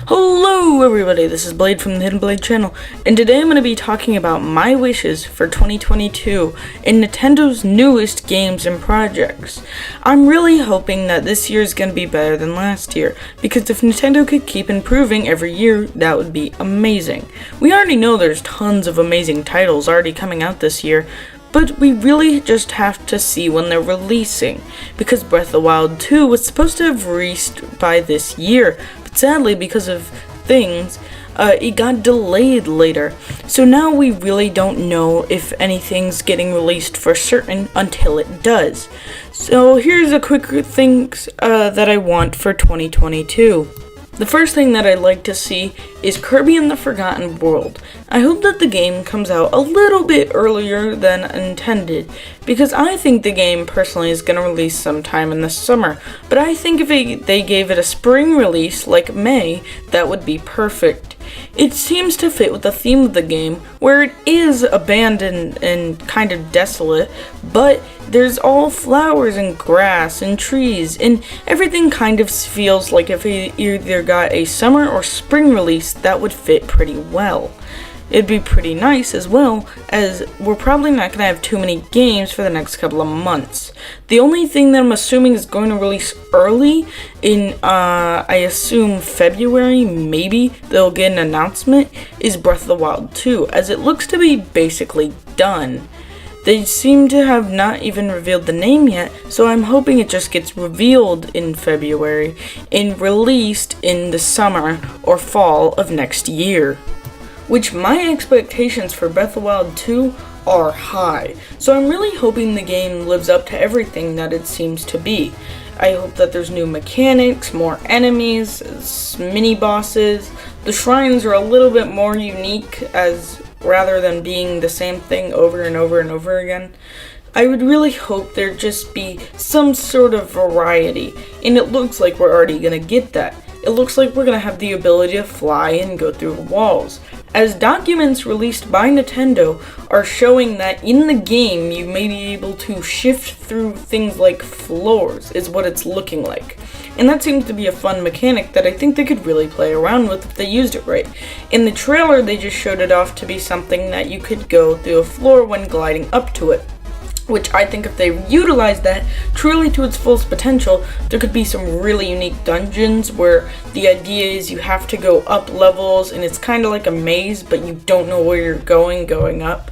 Hello everybody, this is Blade from the Hidden Blade channel, and today I'm going to be talking about my wishes for 2022 in Nintendo's newest games and projects. I'm really hoping that this year is going to be better than last year, because if Nintendo could keep improving every year, that would be amazing. We already know there's tons of amazing titles already coming out this year, but we really just have to see when they're releasing, because Breath of the Wild 2 was supposed to have released by this year, but sadly because of things, it got delayed later. So now we really don't know if anything's getting released for certain until it does. So here's a quick things that I want for 2022. The first thing that I'd like to see is Kirby and the Forgotten World. I hope that the game comes out a little bit earlier than intended, because I think the game personally is going to release sometime in the summer, but I think if they gave it a spring release like May, that would be perfect. It seems to fit with the theme of the game, where it is abandoned and kind of desolate, but there's all flowers and grass and trees, and everything kind of feels like if it either got a summer or spring release, that would fit pretty well. It'd be pretty nice as well, as we're probably not going to have too many games for the next couple of months. The only thing that I'm assuming is going to release early in, I assume February, maybe they'll get an announcement, is Breath of the Wild 2, as it looks to be basically done. They seem to have not even revealed the name yet, so I'm hoping it just gets revealed in February and released in the summer or fall of next year. Which my expectations for Breath of the Wild 2 are high, so I'm really hoping the game lives up to everything that it seems to be. I hope that there's new mechanics, more enemies, mini-bosses. The shrines are a little bit more unique, as rather than being the same thing over and over and over again. I would really hope there'd just be some sort of variety, and it looks like we're already gonna get that. It looks like we're gonna have the ability to fly and go through walls, as documents released by Nintendo are showing that in the game you may be able to shift through things like floors, is what it's looking like. And that seems to be a fun mechanic that I think they could really play around with if they used it right. In the trailer they just showed it off to be something that you could go through a floor when gliding up to it, which I think if they utilize that truly to its fullest potential, there could be some really unique dungeons where the idea is you have to go up levels and it's kind of like a maze, but you don't know where you're going up.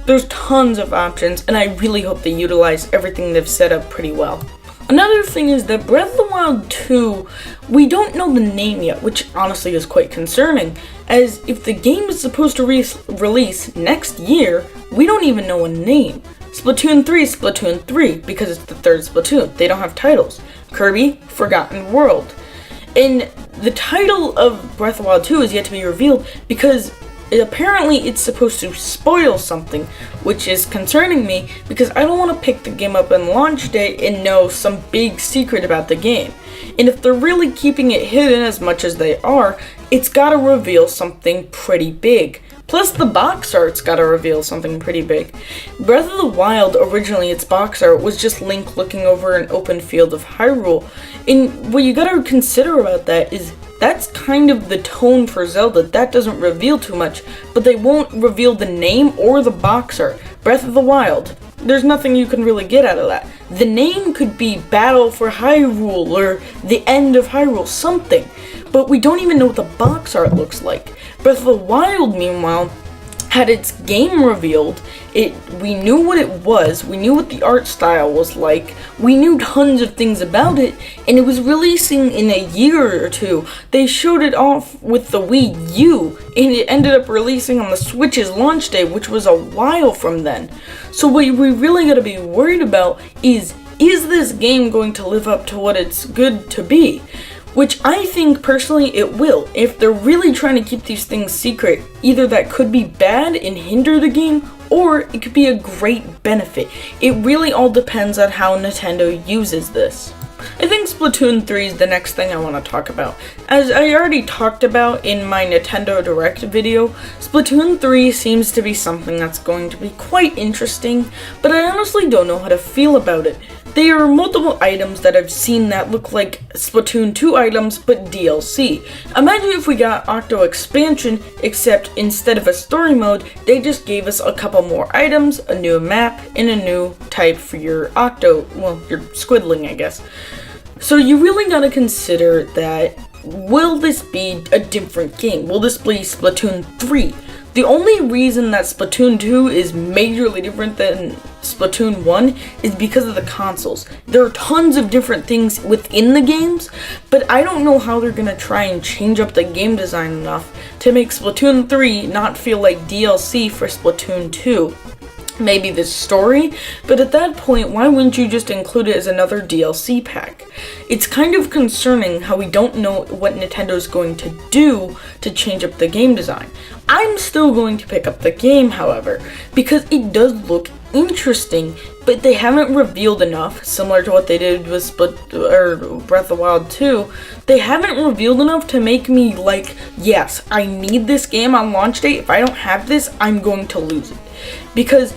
There's tons of options, and I really hope they utilize everything they've set up pretty well. Another thing is that Breath of the Wild 2, we don't know the name yet, which honestly is quite concerning, as if the game is supposed to release next year, we don't even know a name. Splatoon 3 is Splatoon 3, because it's the third Splatoon. They don't have titles. Kirby, Forgotten World. And the title of Breath of the Wild 2 is yet to be revealed, because apparently it's supposed to spoil something, which is concerning me, because I don't want to pick the game up on launch day and know some big secret about the game. And if they're really keeping it hidden as much as they are, it's gotta reveal something pretty big. Plus the box art's gotta reveal something pretty big. Breath of the Wild, originally its box art was just Link looking over an open field of Hyrule. And what you gotta consider about that is that's kind of the tone for Zelda. That doesn't reveal too much, but they won't reveal the name or the box art. Breath of the Wild, there's nothing you can really get out of that. The name could be Battle for Hyrule or The End of Hyrule, something. But we don't even know what the box art looks like. Breath of the Wild, meanwhile, had its game revealed. We knew what it was, we knew what the art style was like, we knew tons of things about it, and it was releasing in a year or two. They showed it off with the Wii U, and it ended up releasing on the Switch's launch day, which was a while from then. So what we really gotta be worried about is this game going to live up to what it's good to be? Which I think personally it will. If they're really trying to keep these things secret, either that could be bad and hinder the game, or it could be a great benefit. It really all depends on how Nintendo uses this. I think Splatoon 3 is the next thing I want to talk about. As I already talked about in my Nintendo Direct video, Splatoon 3 seems to be something that's going to be quite interesting, but I honestly don't know how to feel about it. There are multiple items that I've seen that look like Splatoon 2 items, but DLC. Imagine if we got Octo Expansion, except instead of a story mode, they just gave us a couple more items, a new map, and a new type for your Octo, well, your Squidling, I guess. So you really gotta consider that, will this be a different game? Will this be Splatoon 3? The only reason that Splatoon 2 is majorly different than Splatoon 1 is because of the consoles. There are tons of different things within the games, but I don't know how they're gonna try and change up the game design enough to make Splatoon 3 not feel like DLC for Splatoon 2. Maybe the story, but at that point, why wouldn't you just include it as another DLC pack? It's kind of concerning how we don't know what Nintendo's going to do to change up the game design. I'm still going to pick up the game, however, because it does look interesting, but they haven't revealed enough, similar to what they did with Breath of the Wild 2, they haven't revealed enough to make me like, yes, I need this game on launch date. If I don't have this, I'm going to lose it. Because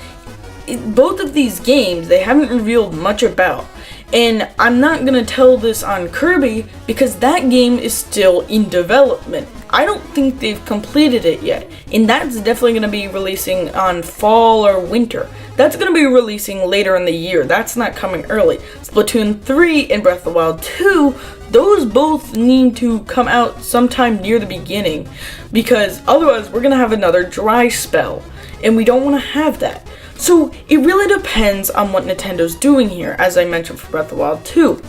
both of these games, they haven't revealed much about. And I'm not going to tell this on Kirby because that game is still in development. I don't think they've completed it yet. And that's definitely going to be releasing on fall or winter. That's going to be releasing later in the year. That's not coming early. Splatoon 3 and Breath of the Wild 2, those both need to come out sometime near the beginning. Because otherwise we're going to have another dry spell. And we don't want to have that. So it really depends on what Nintendo's doing here, as I mentioned for Breath of the Wild 2.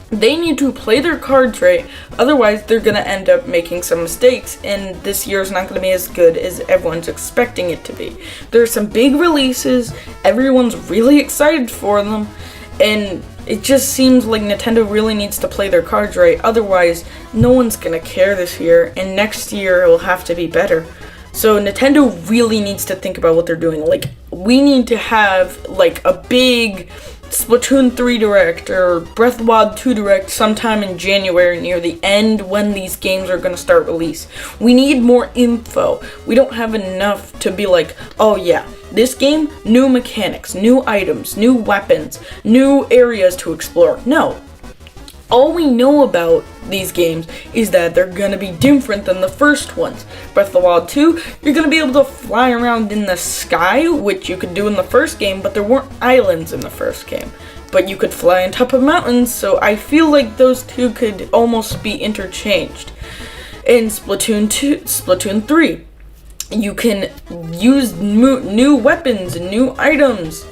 They need to play their cards right, otherwise they're going to end up making some mistakes, and this year's not going to be as good as everyone's expecting it to be. There's some big releases, everyone's really excited for them, and it just seems like Nintendo really needs to play their cards right, otherwise no one's going to care this year, and next year it will have to be better. So Nintendo really needs to think about what they're doing. Like, we need to have like a big Splatoon 3 Direct or Breath of the Wild 2 Direct sometime in January near the end when these games are going to start release. We need more info. We don't have enough to be like, oh yeah, this game, new mechanics, new items, new weapons, new areas to explore. No. All we know about these games is that they're going to be different than the first ones. Breath of the Wild 2, you're going to be able to fly around in the sky, which you could do in the first game, but there weren't islands in the first game. But you could fly on top of mountains, so I feel like those two could almost be interchanged. In Splatoon 3, you can use new weapons and new items.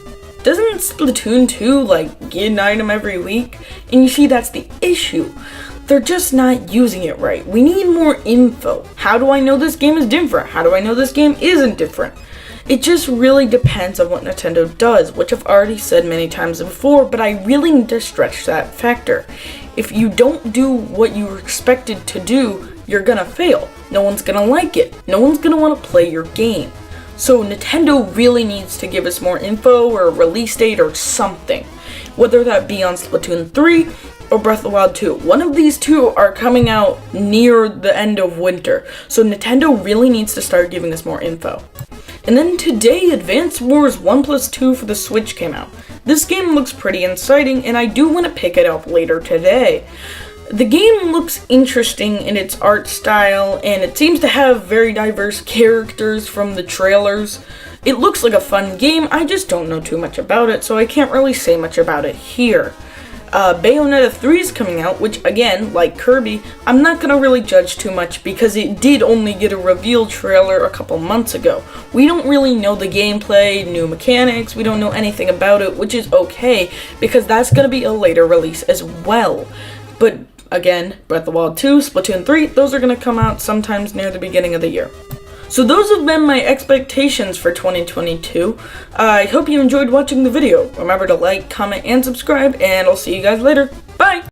Doesn't Splatoon 2 like get an item every week? And you see, that's the issue. They're just not using it right. We need more info. How do I know this game is different? How do I know this game isn't different? It just really depends on what Nintendo does, which I've already said many times before, but I really need to stretch that factor. If you don't do what you were expected to do, you're gonna fail. No one's gonna like it. No one's gonna want to play your game. So Nintendo really needs to give us more info or a release date or something. Whether that be on Splatoon 3 or Breath of the Wild 2. One of these two are coming out near the end of winter. So Nintendo really needs to start giving us more info. And then today, Advance Wars 1+2 for the Switch came out. This game looks pretty exciting and I do want to pick it up later today. The game looks interesting in its art style, and it seems to have very diverse characters from the trailers. It looks like a fun game, I just don't know too much about it, so I can't really say much about it here. Bayonetta 3 is coming out, which again, like Kirby, I'm not going to really judge too much because it did only get a reveal trailer a couple months ago. We don't really know the gameplay, new mechanics, we don't know anything about it, which is okay, because that's going to be a later release as well. But again, Breath of the Wild 2, Splatoon 3, those are going to come out sometimes near the beginning of the year. So those have been my expectations for 2022. I hope you enjoyed watching the video. Remember to like, comment, and subscribe, and I'll see you guys later. Bye!